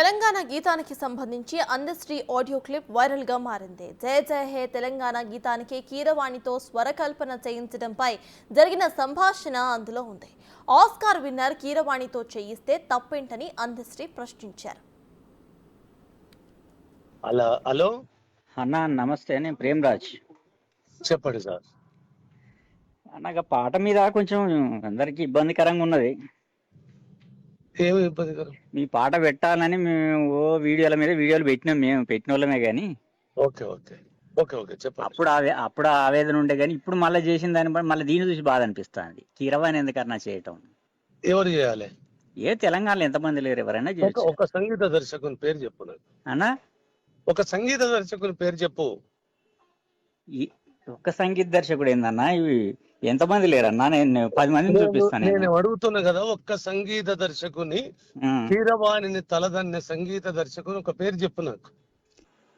తెలంగాణ గీతానికి సంబంధించి Andasri audio clip viral గా మారింది. జయ జయ హే తెలంగాణ గీతానికి కీరవాణితో స్వరకల్పన చేయించడంపై జరిగిన సంభాషణ అందులో ఉంది. ఆస్కార్ విన్నర్ కీరవాణితో చేయిస్తే తప్పేంటని అందశ్రీ ప్రశ్నించారు. హలో అన్న నమస్తే, నేను ప్రేమ్రాజ్. చెప్పండి సార్. అన్నగా పాట మీద కొంచెం అందరికి ఇబ్బందికరంగా ఉన్నది. ఏమి ఇబ్బందికరం? మీ పాట పెట్టాలని మేము వీడియోలు పెట్టినాం, మేము పెట్టిన వాళ్ళమే కానీ ఓకే ఓకే ఓకే ఓకే చెప్పండి. అప్పుడు ఆవేదన ఉండే కానీ ఇప్పుడు మళ్ళీ చేసిన దాన్ని బట్టి మళ్ళీ దీన్ని చూసి బాధ అనిపిస్తుంది. కీరవాణి ఎందుకన్నా చేయటం? ఎవరు చేయాలి? తెలంగాణలో ఎంతమంది లేరు, ఎవరైనా చేయొచ్చు. ఒక సంగీత దర్శకుని పేరు చెప్పు నాకు. అన్నా ఒక సంగీత దర్శకుని పేరు చెప్పు. ఒక్క సంగీత దర్శకుడు ఏందన్నా? ఇవి ఎంతమంది లేరన్నా? నేను 10 మందిని చూపిస్తాను. నేను అడుగుతున్నా కదా, ఒక్క సంగీత దర్శకుని, కీరవాణిని తలదన్నే సంగీత దర్శకుని ఒక పేరు చెప్పు నాకు.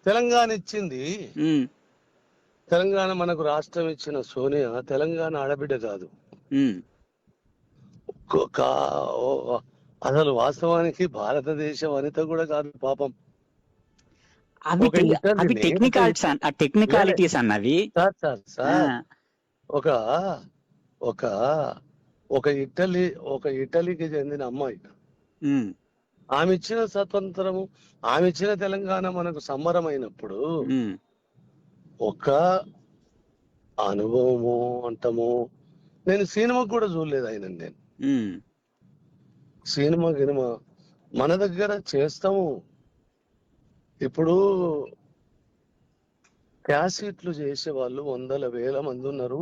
తెలంగాణ ఇచ్చింది, తెలంగాణ మనకు రాష్ట్రం ఇచ్చిన సోనియా తెలంగాణ ఆడబిడ్డ కాదు. అసలు వాస్తవానికి భారతదేశ వనిత కూడా కాదు పాపం. అవి టెక్నికాలిటీస్ అన్నవి. ఒక ఒక ఒక ఇటలీకి చెందిన అమ్మాయి, ఆమె ఇచ్చిన స్వతంత్రము, ఆమె ఇచ్చిన తెలంగాణ మనకు సంబరమైనప్పుడు ఒక అనుభవము అంటము. నేను సినిమా కూడా చూడలేదు ఆయన. నేను సినిమా మన దగ్గర చేస్తాము. ఇప్పుడు క్యాసెట్లు చేసే వాళ్ళు 100,000 మంది ఉన్నారు.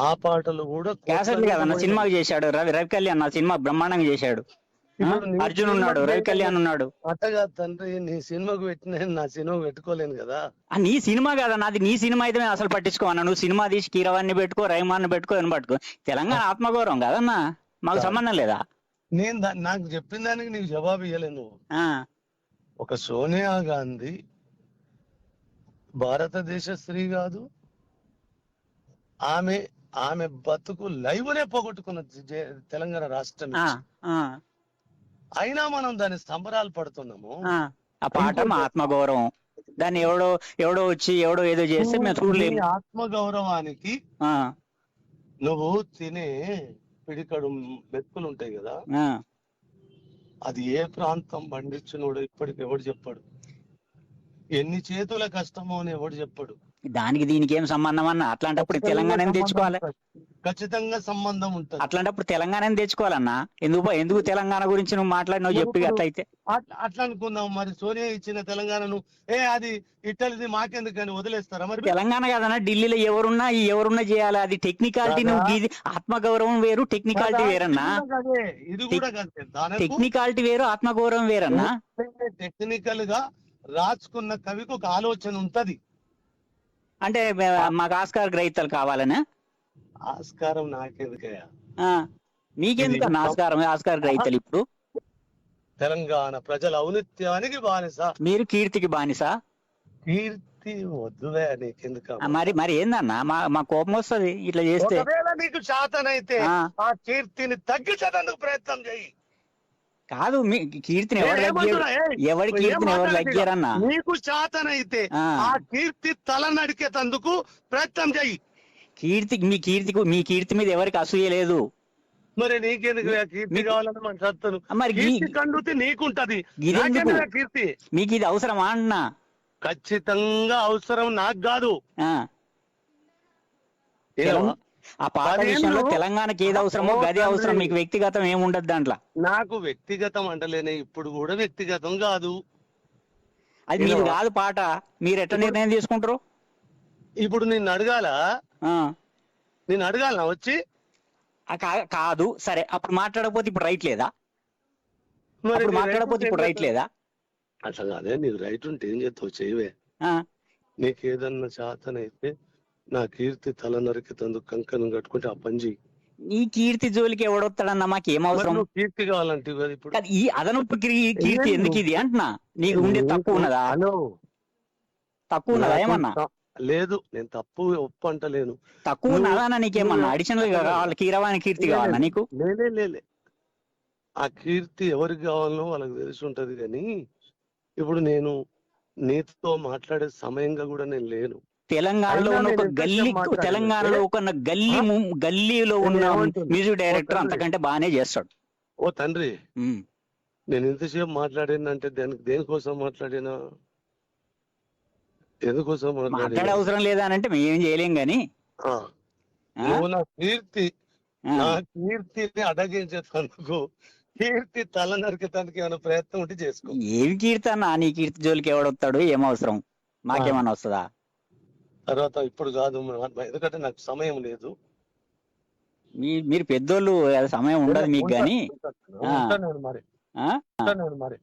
ఆ పాటలు కూడా క్యాసెట్లు కదన్న, సినిమాకి చేశాడు. రవి కళ్యాణ్ నా సినిమా బ్రహ్మాండంగా చేశాడు. అర్జున్ ఉన్నాడు, రవి కళ్యాణ్ ఉన్నాడు. అట్టగా తండ్రి, నీ సినిమాకు పెట్టిన నా సినిమాకు పెట్టుకోలేను కదా. నీ సినిమా కదా నాది, నీ సినిమా అయితే అసలు పట్టించుకోవన్నా. నువ్వు సినిమా తీసి కీరవాణ్ణి పెట్టుకో, రహమాన్ని పెట్టుకో, అని పట్టుకో. తెలంగాణ ఆత్మగౌరవం కదన్నా, మాకు సంబంధం లేదా? నేను నాకు చెప్పిన దానికి నీకు జవాబు ఇవ్వలేను. నువ్వు ఒక సోనియా గాంధీ భారతదేశ స్త్రీ కాదు. ఆమె బతుకు లైవ్నే పోగొట్టుకున్న తెలంగాణ రాష్ట్రం. అయినా మనం దాని సంబరాలు పడుతున్నాము. ఆ పాట మా ఆత్మగౌరవం. దాన్ని ఎవడో వచ్చి ఏదో చేస్తే మేము చూడలేము. ఆత్మగౌరవానికి నువ్వు తినే పిడికడు మెతుకులు ఉంటాయి కదా, అది ఏ ప్రాంతం పండించినోడు ఇప్పటికి ఎవడు చెప్పాడు? ఎన్ని చేతుల కష్టమో అని ఎవడు చెప్పాడు? దానికి దీనికి ఏం సంబంధం అన్న? అట్లాంటప్పుడు తెలంగాణ తెచ్చుకోవాలి. ఖచ్చితంగా సంబంధం ఉంటుంది. అట్లాంటప్పుడు తెలంగాణ తెచ్చుకోవాలన్నా. ఎందుకు తెలంగాణ గురించి నువ్వు మాట్లాడినావు చెప్పి? అట్లయితే అట్లా అనుకుందాం. మరి సోనియా ఇచ్చిన తెలంగాణను అది ఇట్టలిది మాకెందుకని వదిలేస్తారా? మరి తెలంగాణ కాదన్నా, ఢిల్లీలో ఎవరున్నా చేయాలి. అది టెక్నికాలిటీ. నువ్వు ఆత్మగౌరవం వేరు, టెక్నికాలిటీ వేరన్నా. ఇది కూడా టెక్నికాలిటీ వేరు, ఆత్మగౌరవం వేరన్నా. టెక్నికల్ గా రాసుకున్న కవికి ఒక ఆలోచన ఉంటది. అంటే మాకు ఆస్కార్ గ్రహీతలు కావాలనా? ఆస్కారం నాకెందుకయ్యా? మీకెందుకు ఆస్కార్ గ్రహీతలు? ఇప్పుడు తెలంగాణ ప్రజల ఔన్నత్యానికి బానిస, మీరు కీర్తికి బానిస. కీర్తి వద్దువే, నీకెందుకు? మరి ఏందన్నా, మా కోపం వస్తుంది ఇట్లా చేస్తే. నీకు శాతనైతే ఆ కీర్తిని తగ్గించేందుకు ప్రయత్నం చేయి. కాదు, మీ కీర్తిని ఎవరి కీర్తిని ఎవరు తగ్గారన్నా? నీకు శాతనైతే ఆ కీర్తి తల నడికేందుకు ప్రయత్నం చేయి. మీ కీర్తి మీద ఎవరికి అసూయ లేదు. మరి నీకెందుకు కీర్తి కావాలని మన సత్తను? మరి కండుతి నీకుంటది, కీర్తి మీకు ఇది అవసరమా అన్నా? ఖచ్చితంగా అవసరం, నాకు కాదు. ఆ పాట విషయంలో తెలంగాణకి ఏది అవసరమో గది అవసరం. మీకు వ్యక్తిగతం ఏముండదు దాంట్లో. నాకు వ్యక్తిగతం అంటలేనే, ఇప్పుడు కూడా వ్యక్తిగతం కాదు. అది మీరు కాదు పాట. మీరు ఎట్లా నిర్ణయం తీసుకుంటారు? ఇప్పుడు నిన్ను అడగాలా? వచ్చి కాదు సరే, అప్పుడు మాట్లాడకపోతే ఇప్పుడు రైట్ లేదా? మరి మాట్లాడకపోతే ఇప్పుడు రైట్ లేదా? అట్లా కాదే, నీకు రైట్ ఉంటే ఏం చేస్తావు? చేయవే. నీకేదన్నా శాతనైతే నా కీర్తి తల నరికేందుకు కంకణం కట్టుకుంటే ఆ పని చెయ్యి. నీ కీర్తి జోలికి ఎవడొస్తాడన్నా? మాకేం అవసరం? కీర్తి కావాలంటే ఇప్పుడు ఈ అదనపు కీర్తి ఎందుకు ఇది అంటున్నా? నీకు ఉండే తక్కువ ఉన్నదా? తక్కువ ఉన్నదా ఏమన్నా? లేదు, నేను ఒప్పు అంటలేను. తక్కువ ఉన్నదా? నీకేమన్నా అడిషనల్ గా కావాలి? కీరవాణి కీర్తి కావాలా నీకు? లేలే, ఆ కీర్తి ఎవరికి కావాలనో వాళ్ళకి తెలిసి ఉంటది. కానీ ఇప్పుడు నేను నీతో మాట్లాడే సమయంగా కూడా నేను లేను. తెలంగాణలో అయినా ఉన్న ఒక నేను ఎంతసేపు గల్లీ, మాట్లాడానంటే, తెలంగాణలో ఒక గల్లీలో ఉన్న నేను ఏమంటున్నా? మ్యూజిక్ డైరెక్టర్ ఓ తండ్రి. అంతకంటే బాగానే చేస్తాడు. ఓ తండ్రి, ఉమ్. నేను ఇంతసేపు మాట్లాడినంటే దేనికోసం మాట్లాడినా, ఎందుకోసం మాట్లాడే మాట్లాడినా? అవసరం లేదా అని అంటే మేము ఏం చేయలేం గాని. ఆ, ఆ? నువ్వు నా ఆ. కీర్తిని అడగించేందుకు, కీర్తి తల నరికేదానికి ఏమైనా ప్రయత్నం ఉంటే చేసుకో. ఏమి కీర్తన, నీ కీర్తి జోలికి ఎవడొస్తాడు, ఏం అవసరం, మాకేమన్నా వస్తుందా? తర్వాత ఇప్పుడు కాదు, ఎందుకంటే నాకు సమయం లేదు. మీరు పెద్దోళ్ళు, సమయం ఉండదు మీకు గాని. ఉంటాను నేను మరి. ఆ? ఉంటాను నేను మరి.